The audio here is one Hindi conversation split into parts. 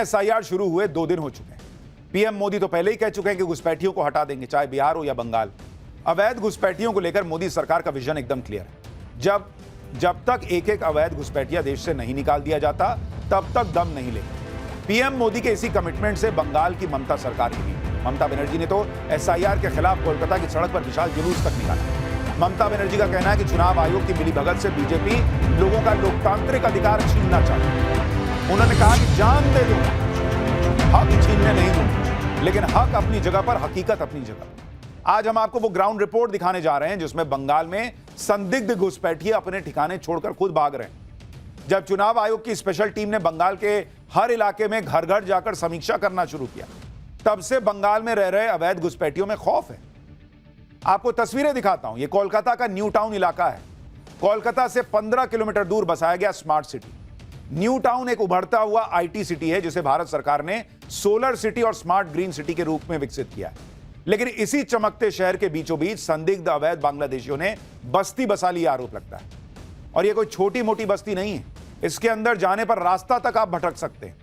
एसआईआर शुरू हुए 2 दिन हो चुके हैं। पीएम मोदी तो पहले ही कह चुके हैं कि घुसपैठियों को हटा देंगे, चाहे बिहार हो या बंगाल। अवैध घुसपैठियों को लेकर मोदी सरकार का विजन एकदम क्लियर है। जब तक एक एक अवैध घुसपैठिया देश से नहीं निकाल दिया जाता, तब तक दम नहीं लेंगे। पीएम मोदी के इसी कमिटमेंट से बंगाल की ममता सरकार हिली। ममता बनर्जी ने तो एसआईआर के खिलाफ कोलकाता की सड़क पर विशाल जुलूस तक निकाला। ममता बनर्जी का कहना है कि चुनाव आयोग की मिलीभगत से बीजेपी लोगों का लोकतांत्रिक अधिकार छीनना चाहती है। उन्होंने कहा कि जान दे दो, हक छीनने नहीं दूंगा, लेकिन हक अपनी जगह पर, हकीकत अपनी जगह। आज हम आपको वो ग्राउंड रिपोर्ट दिखाने जा रहे हैं जिसमें बंगाल में संदिग्ध घुसपैठिए अपने ठिकाने छोड़कर खुद भाग रहे हैं। जब चुनाव आयोग की स्पेशल टीम ने बंगाल के हर इलाके में घर घर जाकर समीक्षा करना शुरू किया, तब से बंगाल में रह रहे अवैध घुसपैठियों में खौफ है। आपको तस्वीरें दिखाता हूं। यह कोलकाता का न्यू टाउन इलाका है। कोलकाता से 15 किलोमीटर दूर बसाया गया स्मार्ट सिटी। न्यू टाउन एक उभरता हुआ आईटी सिटी है जिसे भारत सरकार ने सोलर सिटी और स्मार्ट ग्रीन सिटी के रूप में विकसित किया है। लेकिन इसी चमकते शहर के बीचों बीच संदिग्ध अवैध बांग्लादेशियों ने बस्ती बसा ली, आरोप लगता है। और यह कोई छोटी मोटी बस्ती नहीं है। इसके अंदर जाने पर रास्ता तक आप भटक सकते हैं।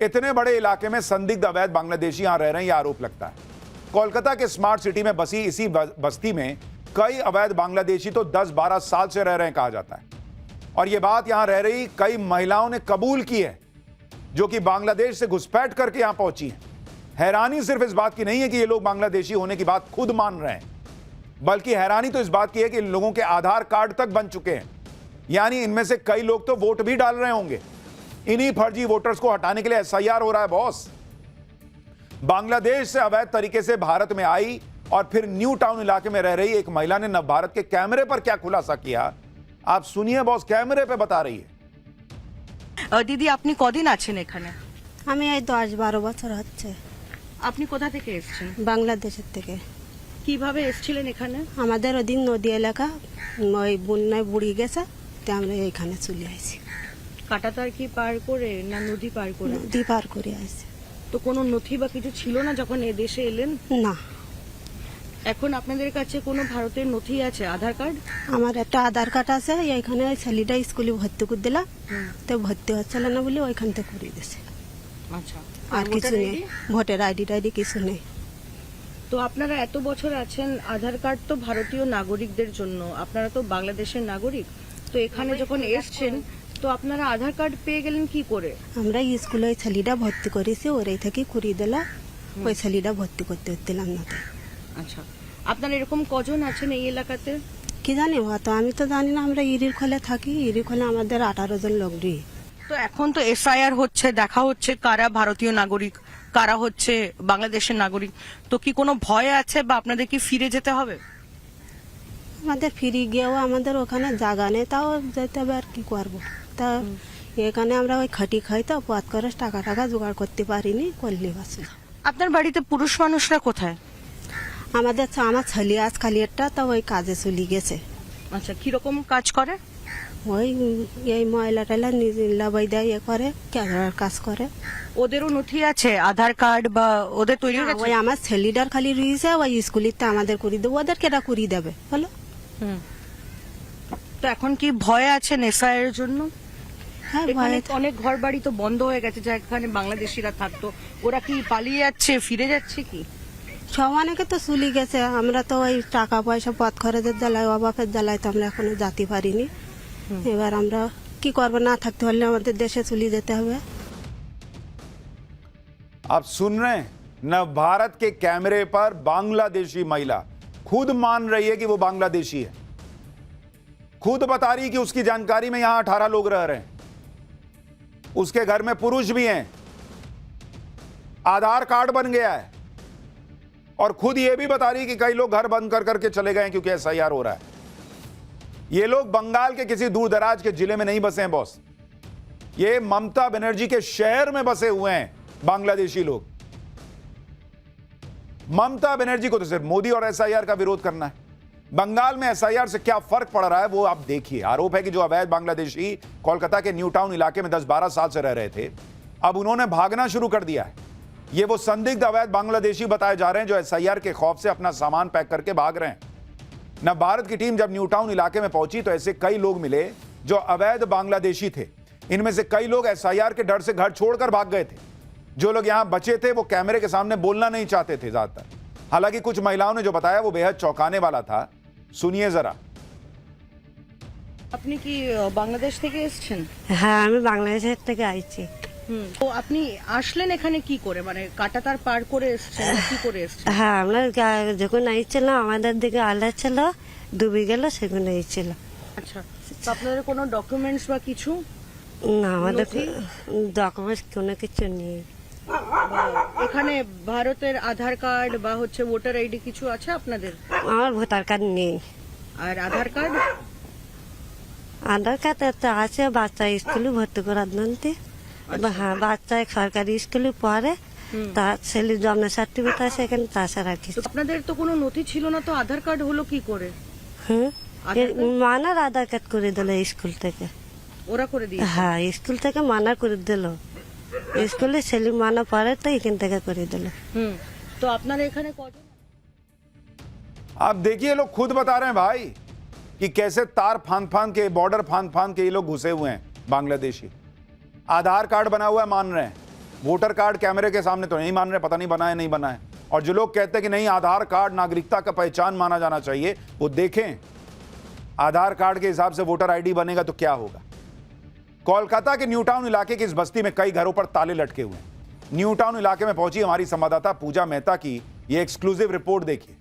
इतने बड़े इलाके में संदिग्ध अवैध बांग्लादेशी यहां रह रहे हैं, यह आरोप लगता है। कोलकाता के स्मार्ट सिटी में बसी इसी बस्ती में कई अवैध बांग्लादेशी तो 10-12 साल से रह रहे हैं कहा जाता है। और यह बात यहां रह रही कई महिलाओं ने कबूल की है, जो कि बांग्लादेश से घुसपैठ करके यहां पहुंची हैं। हैरानी सिर्फ इस बात की नहीं है कि ये लोग बांग्लादेशी होने की बात खुद मान रहे हैं, बल्कि हैरानी तो इस बात की है कि इन लोगों के आधार कार्ड तक बन चुके हैं। यानी इनमें से कई लोग तो वोट भी डाल रहे होंगे। इन्हीं फर्जी वोटर्स को हटाने के लिए एसआईआर हो रहा है बॉस। बांग्लादेश से अवैध तरीके से भारत में आई और फिर न्यू टाउन इलाके में रह रही एक महिला ने नव भारत के कैमरे पर क्या खुलासा किया, आप सुनिए। बॉस कैमरे पे बता रही है। দিদি আপনি কদিন আছেন এখানে? আমি এই 10-12 বছর হচ্ছে। আপনি কোথা থেকে এসেছেন? বাংলাদেশের থেকে। কিভাবে এসেছিলেন এখানে? আমাদের ওদিন নদী এলাকা, ওই বন্যায় বুড়ি গেছে, তো আমরা এইখানে চলে আসি। কাটাতার কি পার করে না নদী পার করে? নদী পার করে আসি। তো কোনো নথি বা কিছু ছিল না যখন এই দেশে এলেন? না। এখন আপনাদের কাছে কোনো ভারতের নথি আছে, আধার কার্ড? আমার একটা আধার কার্ড আছে, এইখানে ওই ছেলেটা স্কুলে ভর্তি করে দিলাম, তো ভর্তি হচ্ছিল না বলে ওইখান থেকে করে দিয়েছে। আচ্ছা, আর কিছু নেই, ভোটার আইডি টাইডি কিছু নেই। তো আপনারা এত বছর আছেন, আধার কার্ড তো ভারতীয় নাগরিকদের জন্য, আপনারা তো বাংলাদেশের নাগরিক, তো এখানে যখন এসেছেন তো আপনারা আধার কার্ড পেয়ে গেলেন কি করে? আমরা স্কুলে ওই ছেলেটা ভর্তি করেছি, ওরাই থেকে করিয়ে দিল, ওই ছেলেটা ভর্তি করতে দিলাম না। আচ্ছা, আপনারা এরকম কজন আছেন এই এলাকাতে? কি জানি, হয়তো আমি তো জানি না। আমরা ইরির খোলে থাকি, ইরির খোলে আমাদের 18 জন লোক রই। তো এখন তো এসআইআর হচ্ছে, দেখা হচ্ছে কারা ভারতীয় নাগরিক, কারা হচ্ছে বাংলাদেশের নাগরিক। তো কি কোনো ভয় আছে বা আপনাদের কি ফিরে যেতে হবে? আমাদের ফিরে গিয়েও আমাদের ওখানে জায়গা নেই, তাও যেতে হবে, আর কি করবো। তা এখানে আমরা ওই খাটি খাই, তো পথ করে টাকা জোগাড় করতে পারিনি, করলে বাসে। আপনার বাড়িতে পুরুষ মানুষরা কোথায়? আমার ছেলে আজ খালি একটা, তো ওই কাজে চলে গেছে। আচ্ছা, কিরকম কাজ করে? ওই এই ময়লা টয়লা নিজে লাবাই দেয়, ইয়ে করে, ক্যামেরার কাজ করে। ওদেরও নথি আছে, আধার কার্ড বা ওদের তৈরি হয়ে ওই আমার ছেলেটার খালি রয়েছে, ওই স্কুলিতে আমাদের করে দেবো, ওদের কেটা করে দেবে বলো। তো এখন কি ভয় আছেন এসআইআর এর জন্য? হ্যাঁ, এখানে অনেক ঘর বাড়ি তো বন্ধ হয়ে গেছে, যেখানে বাংলাদেশিরা থাকতো, ওরা কি পালিয়ে যাচ্ছে, ফিরে যাচ্ছে কি? সব অনেকে তো চলে গেছে। আমরা তো ওই টাকা পয়সা পথ খরচের জ্বালায়, অভাবের জ্বালায় তো আমরা এখনো যেতে পারিনি। এবার আমরা কি করবো, না থাকতে পারলে আমাদের দেশে চলে যেতে হবে। आप सुन रहे हैं, नव भारत के कैमरे पर बांग्लादेशी महिला खुद मान रही है कि वो बांग्लादेशी है। खुद बता रही कि उसकी जानकारी में यहां 18 लोग रह रहे हैं, उसके घर में पुरुष भी हैं, आधार कार्ड बन गया है, और खुद ये भी बता रही कि कई लोग घर बंद कर करके चले गए क्योंकि एसआईआर हो रहा है। ये लोग बंगाल के किसी दूर दराज के जिले में नहीं बसे हैं बॉस, ये ममता बनर्जी के शहर में बसे हुए हैं बांग्लादेशी लोग। ममता बनर्जी को तो सिर्फ मोदी और एसआईआर का विरोध करना है। बंगाल में एसआईआर से क्या फर्क पड़ रहा है वो आप देखिए। आरोप है कि जो अवैध बांग्लादेशी कोलकाता के न्यू टाउन इलाके में 10-12 साल से रह रहे थे, अब उन्होंने भागना शुरू कर दिया है। ये वो संदिग्ध अवैध बांग्लादेशी बताए जा रहे हैं जो एसआईआर के खौफ से अपना सामान पैक करके भाग रहे हैं। नव भारत की टीम जब न्यू टाउन इलाके में पहुंची तो ऐसे कई लोग मिले जो अवैध बांग्लादेशी थे। इनमें से कई लोग एसआईआर के डर से घर छोड़कर भाग गए थे। जो लोग यहां बचे थे वो कैमरे के सामने बोलना नहीं चाहते थे ज्यादातर। हालांकि कुछ महिलाओं ने जो बताया वो बेहद चौंकाने वाला था। सुनिए जरा। আপনি কি বাংলাদেশ থেকে এসেছেন? হ্যাঁ, আমি বাংলাদেশের থেকে আইছি। তো আপনি আসলেন এখানে কি করে, মানে কাঁটাতার পার করে এসেছেন না কি করে এসেছেন? হ্যাঁ, আমরা যখন আইছিলাম আমাদের দিকে আলা ছিল, ডুবে গেল, সেখানে আইছিল। আচ্ছা, তো আপনাদের কোনো ডকুমেন্টস বা কিছু? না, আমাদের নথি? ডকুমেন্টস কোনো কিছু নেই। এখানে ভারতের আধার কার্ড বা হচ্ছে ভোটার আইডি কিছু আছে আপনাদের? আমার ভোটার কার্ড নেই। আর আধার কার্ড? আধার কার্ড তো আছে, বাচ্চা স্কুলে ভর্তি করার জন্য। হ্যাঁ, বাচ্চা সরকারি স্কুলে পড়ে, তার ছেলের জন্ম সার্টিফিকেট আছে এখানে, তাছাড়া আর কিছু। তো আপনাদের তো কোনো নথি ছিল না, তো আধার কার্ড হলো কি করে? হ্যাঁ, আধার কার্ড? মানার আধার কার্ড করে দিল স্কুল থেকে। ওরা করে দিয়ে? হ্যাঁ, স্কুল থেকে মানা করে দিল। স্কুলে ছেলে মানা পড়ে তো এখান থেকে করে দিল। তো আপনারা এখানে কজন? आप देखिए लोग खुद बता रहे हैं भाई कि कैसे तार फांद फांद के, बॉर्डर फांद फांद के ये लोग घुसे हुए हैं बांग्लादेशी। आधार कार्ड बना हुआ है मान रहे हैं, वोटर कार्ड कैमरे के सामने तो नहीं मान रहे, पता नहीं बना है नहीं बना है। और जो लोग कहते हैं कि नहीं आधार कार्ड नागरिकता का पहचान माना जाना चाहिए, वो देखें आधार कार्ड के हिसाब से वोटर आईडी बनेगा तो क्या होगा। कोलकाता के न्यू टाउन इलाके की इस बस्ती में कई घरों पर ताले लटके हुए हैं। न्यू टाउन इलाके में पहुंची हमारी संवाददाता पूजा मेहता की ये एक्सक्लूसिव रिपोर्ट देखिए।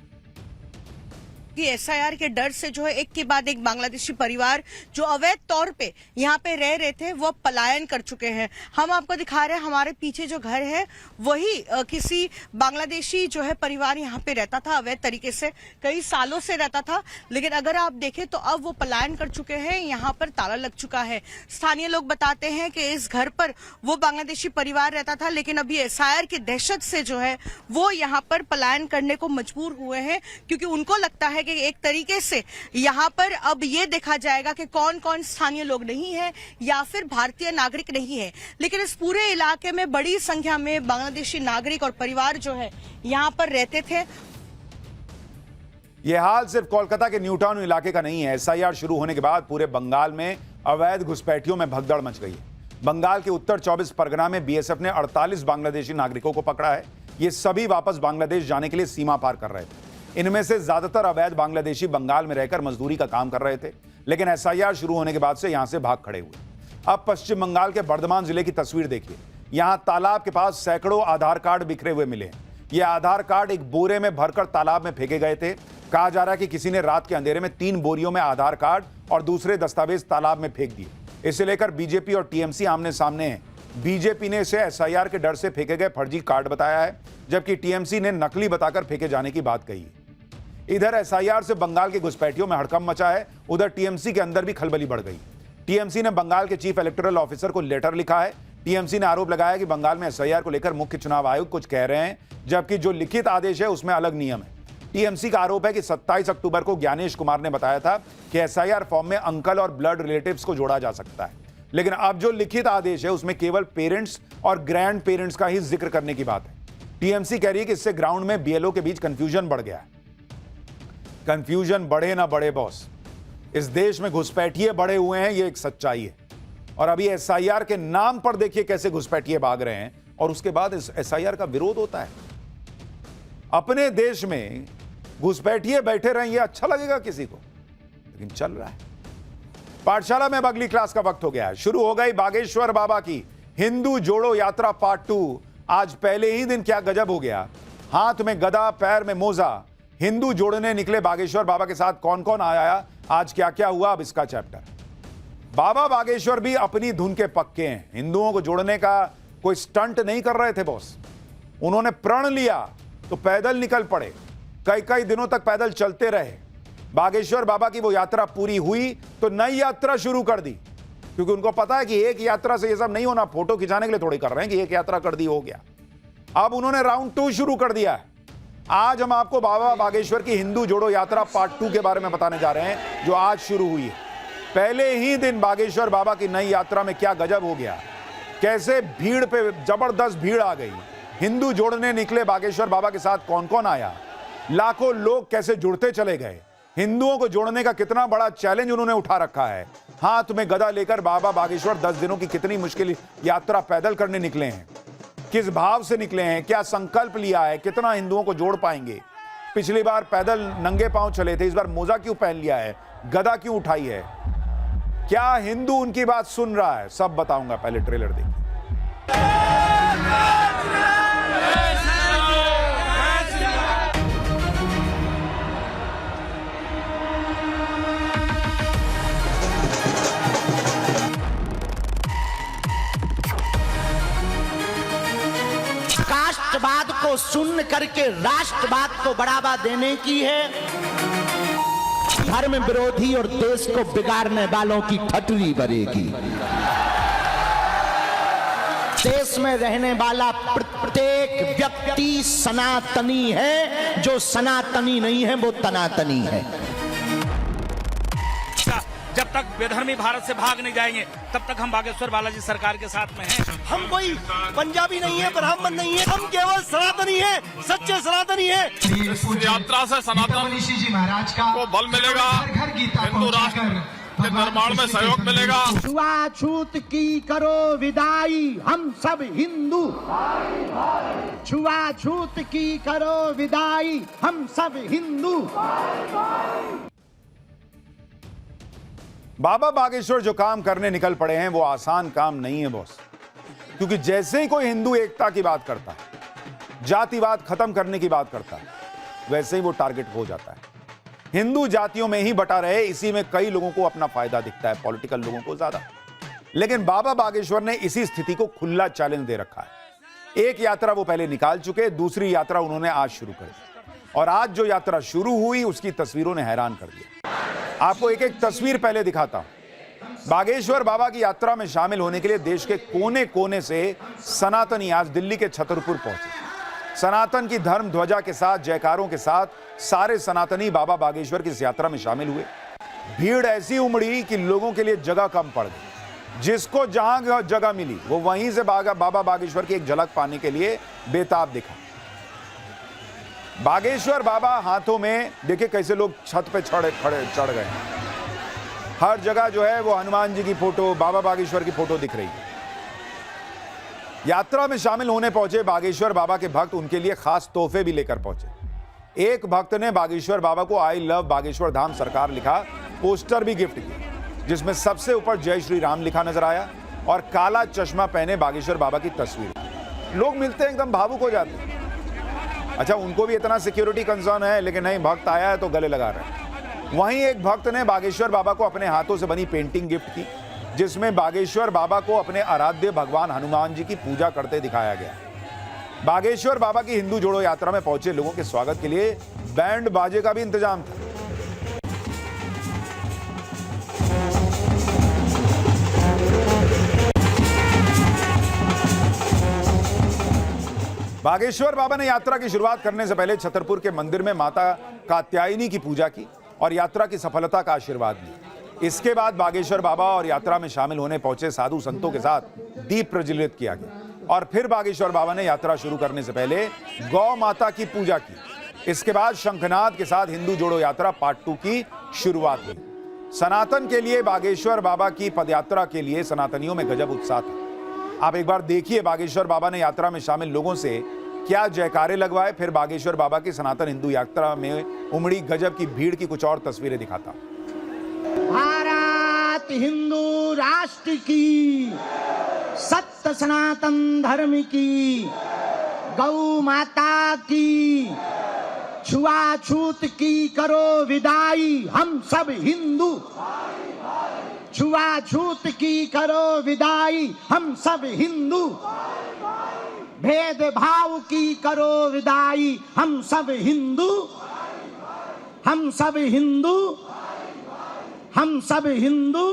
कि एसआईआर के डर से जो है एक के बाद एक बांग्लादेशी परिवार जो अवैध तौर पे यहाँ पे रह रहे थे वो पलायन कर चुके हैं। हम आपको दिखा रहे हैं हमारे पीछे जो घर है वही किसी बांग्लादेशी जो है परिवार यहाँ पे रहता था अवैध तरीके से, कई सालों से रहता था। लेकिन अगर आप देखें तो अब वो पलायन कर चुके हैं, यहाँ पर ताला लग चुका है। स्थानीय लोग बताते हैं कि इस घर पर वो बांग्लादेशी परिवार रहता था, लेकिन अभी एसआईआर की दहशत से जो है वो यहाँ पर पलायन करने को मजबूर हुए हैं, क्योंकि उनको लगता है कि एक तरीके से यहाँ पर अब ये देखा जाएगा कि कौन कौन स्थानीय लोग नहीं है या फिर भारतीय नागरिक नहीं है। लेकिन इस पूरे इलाके में बड़ी संख्या में बांग्लादेशी नागरिक और परिवार जो है यहाँ पर रहते थे। यह हाल सिर्फ कोलकाता के न्यू टाउन इलाके का नहीं है। एसआईआर शुरू होने के बाद पूरे बंगाल में अवैध घुसपैठियों में भगदड़ मच गई है। बंगाल के उत्तर 24 परगना में बीएसएफ ने 48 बांग्लादेशी नागरिकों को पकड़ा है। ये सभी वापस बांग्लादेश जाने के लिए सीमा पार कर रहे थे। इनमें से ज्यादातर अवैध बांग्लादेशी बंगाल में रहकर मजदूरी का काम कर रहे थे, लेकिन एसआईआर शुरू होने के बाद से यहां से भाग खड़े हुए। अब पश्चिम बंगाल के बर्धमान जिले की तस्वीर देखिए। यहां तालाब के पास सैकड़ों आधार कार्ड बिखरे हुए मिले हैं। ये आधार कार्ड एक बोरे में भरकर तालाब में फेंके गए थे। कहा जा रहा है कि किसी ने रात के अंधेरे में 3 बोरियों में आधार कार्ड और दूसरे दस्तावेज तालाब में फेंक दिए। इसे लेकर बीजेपी और टीएमसी आमने सामने हैं। बीजेपी ने इसे एसआईआर के डर से फेंके गए फर्जी कार्ड बताया है, जबकि टीएमसी ने नकली बताकर फेंके जाने की बात कही है। इधर एसआईआर से बंगाल के घुसपैठियों में हड़कंप मचा है, उधर टीएमसी के अंदर भी खलबली बढ़ गई। टीएमसी ने बंगाल के चीफ इलेक्टोरल ऑफिसर को लेटर लिखा है। टीएमसी ने आरोप लगाया कि बंगाल में एसआईआर को लेकर मुख्य चुनाव आयोग कुछ कह रहे हैं, जबकि जो लिखित आदेश है उसमें अलग नियम है। टीएमसी का आरोप है कि 27 अक्टूबर को ज्ञानेश कुमार ने बताया था कि एसआईआर फॉर्म में अंकल और ब्लड रिलेटिव्स को जोड़ा जा सकता है, लेकिन अब जो लिखित आदेश है उसमें केवल पेरेंट्स और ग्रैंड पेरेंट्स का ही जिक्र करने की बात है। टीएमसी कह रही है कि इससे ग्राउंड में बीएलओ के बीच कंफ्यूजन बढ़ गया है। कंफ्यूजन बढ़े ना बढ़े बॉस, इस देश में घुसपैठिए बढ़े हुए हैं, ये एक सच्चाई है। और अभी एसआईआर के नाम पर देखिए कैसे घुसपैठिए भाग रहे हैं, और उसके बाद इस एसआईआर का विरोध होता है। अपने देश में घुसपैठिए बैठे रहें, ये अच्छा लगेगा किसी को, लेकिन चल रहा है। पाठशाला में अब अगली क्लास का वक्त हो गया है। शुरू हो गई बागेश्वर बाबा की हिंदू जोड़ो यात्रा पार्ट 2। आज पहले ही दिन क्या गजब हो गया। हाथ में गदा, पैर में मोजा, हिंदू जोड़ने निकले बागेश्वर बाबा के साथ कौन कौन आया, आज क्या क्या हुआ, अब इसका चैप्टर। बाबा बागेश्वर भी अपनी धुन के पक्के हैं। हिंदुओं को जोड़ने का कोई स्टंट नहीं कर रहे थे बॉस। उन्होंने प्रण लिया तो पैदल निकल पड़े, कई कई दिनों तक पैदल चलते रहे। बागेश्वर बाबा की वो यात्रा पूरी हुई तो नई यात्रा शुरू कर दी, क्योंकि उनको पता है कि एक यात्रा से ये सब नहीं होना। फोटो खिंचाने के लिए थोड़ी कर रहे हैं कि एक यात्रा कर दी हो गया। अब उन्होंने राउंड 2 शुरू कर दिया है। आज हम आपको बाबा बागेश्वर की हिंदू जोड़ो यात्रा पार्ट 2 के बारे में बताने जा रहे हैं, जो आज शुरू हुई है। पहले ही दिन बागेश्वर बाबा की नई यात्रा में क्या गजब हो गया, कैसे भीड़ पे जबरदस्त भीड़ आ गई। हिंदू जोड़ने निकले बागेश्वर बाबा के साथ कौन कौन आया, लाखों लोग कैसे जुड़ते चले गए। हिंदुओं को जोड़ने का कितना बड़ा चैलेंज उन्होंने उठा रखा है। हाथ में गदा लेकर बाबा बागेश्वर 10 दिनों की कितनी मुश्किल यात्रा पैदल करने निकले हैं। किस भाव से निकले हैं, क्या संकल्प लिया है, कितना हिंदुओं को जोड़ पाएंगे। पिछली बार पैदल नंगे पांव चले थे, इस बार मोजा क्यों पहन लिया है, गदा क्यों उठाई है, क्या हिंदू उनकी बात सुन रहा है, सब बताऊंगा। पहले ट्रेलर देखिए। कास्टवाद को शून्य करके राष्ट्रवाद को बढ़ावा देने की है। धर्म विरोधी और देश को बिगाड़ने वालों की ठटरी भरेगी। देश में रहने वाला प्रत्येक व्यक्ति सनातनी है, जो सनातनी नहीं है वो तनातनी है। जब तक बेधर्मी भारत से भाग नहीं जाएंगे तब तक हम बागेश्वर बालाजी सरकार के साथ में हैं। हम कोई पंजाबी नहीं है, ब्राह्मण नहीं है, हम केवल सनातनी है, सच्चे सनातनी है। यात्रा से सनातन को बल मिलेगा, हिंदू राष्ट्र के निर्माण में सहयोग मिलेगा। छुआछूत की करो विदाई, हम सब हिंदू। छुआछूत की करो विदाई, हम सब हिंदू। बाबा बागेश्वर जो काम करने निकल पड़े हैं वो आसान काम नहीं है बॉस, क्योंकि जैसे ही कोई हिंदू एकता की बात करता है, जातिवाद खत्म करने की बात करता है, वैसे ही वो टारगेट हो जाता है। हिंदू जातियों में ही बटा रहे, इसी में कई लोगों को अपना फायदा दिखता है, पॉलिटिकल लोगों को ज्यादा। लेकिन बाबा बागेश्वर ने इसी स्थिति को खुला चैलेंज दे रखा है। एक यात्रा वो पहले निकाल चुके, दूसरी यात्रा उन्होंने आज शुरू कर दी, और आज जो यात्रा शुरू हुई उसकी तस्वीरों ने हैरान कर दिया। आपको एक एक तस्वीर पहले दिखाता हूं। बागेश्वर बाबा की यात्रा में शामिल होने के लिए देश के कोने कोने से सनातनी आज दिल्ली के छतरपुर पहुंचे। सनातन की धर्म ध्वजा के साथ, जयकारों के साथ सारे सनातनी बाबा बागेश्वर की इस यात्रा में शामिल हुए। भीड़ ऐसी उमड़ी कि लोगों के लिए जगह कम पड़ गई। जिसको जहां जगह मिली वो वहीं से बाबा बागेश्वर की एक झलक पाने के लिए बेताब दिखा। बागेश्वर बाबा हाथों में देखिए कैसे लोग छत पे चढ़ गए। हर जगह जो है वो हनुमान जी की फोटो, बाबा बागेश्वर की फोटो दिख रही है। यात्रा में शामिल होने पहुंचे बागेश्वर बाबा के भक्त उनके लिए खास तोहफे भी लेकर पहुंचे। एक भक्त ने बागेश्वर बाबा को आई लव बागेश्वर धाम सरकार लिखा पोस्टर भी गिफ्ट किया, जिसमें सबसे ऊपर जय श्री राम लिखा नजर आया और काला चश्मा पहने बागेश्वर बाबा की तस्वीर। लोग मिलते हैं एकदम भावुक हो जाते हैं। अच्छा, उनको भी इतना सिक्योरिटी कंसर्न है, लेकिन नहीं, भक्त आया है तो गले लगा रहे हैं। वहीं एक भक्त ने बागेश्वर बाबा को अपने हाथों से बनी पेंटिंग गिफ्ट की, जिसमें बागेश्वर बाबा को अपने आराध्य भगवान हनुमान जी की पूजा करते दिखाया गया। बागेश्वर बाबा की हिंदू जोड़ो यात्रा में पहुंचे लोगों के स्वागत के लिए बैंड बाजे का भी इंतजाम था। बागेश्वर बाबा ने यात्रा की शुरुआत करने से पहले छतरपुर के मंदिर में माता कात्यायनी की पूजा की और यात्रा की सफलता का आशीर्वाद लिया। इसके बाद बागेश्वर बाबा और यात्रा में शामिल होने पहुंचे साधु संतों के साथ दीप प्रज्वलित किया गया और फिर बागेश्वर बाबा ने यात्रा शुरू करने से पहले गौ माता की पूजा की। इसके बाद शंखनाद के साथ हिंदू जोड़ो यात्रा पार्ट 2 की शुरुआत हुई। सनातन के लिए बागेश्वर बाबा की पदयात्रा के लिए सनातनियों में गजब उत्साह था। आप एक बार देखिए बागेश्वर बाबा ने यात्रा में शामिल लोगों से क्या जयकारे लगवाए, फिर बागेश्वर बाबा की सनातन हिंदू यात्रा में उमड़ी गजब की भीड़ की कुछ और तस्वीरें दिखाता। भारत हिंदू राष्ट्र की, सत्य सनातन धर्म की, गौ माता की, छुआछूत की करो विदाई, हम सब हिंदू। छुआछूत की करो विदाई, हम सब हिंदू। भेदभाव की करो विदाई, हम सब हिंदू। हम सब हिंदू, हम सब हिंदू।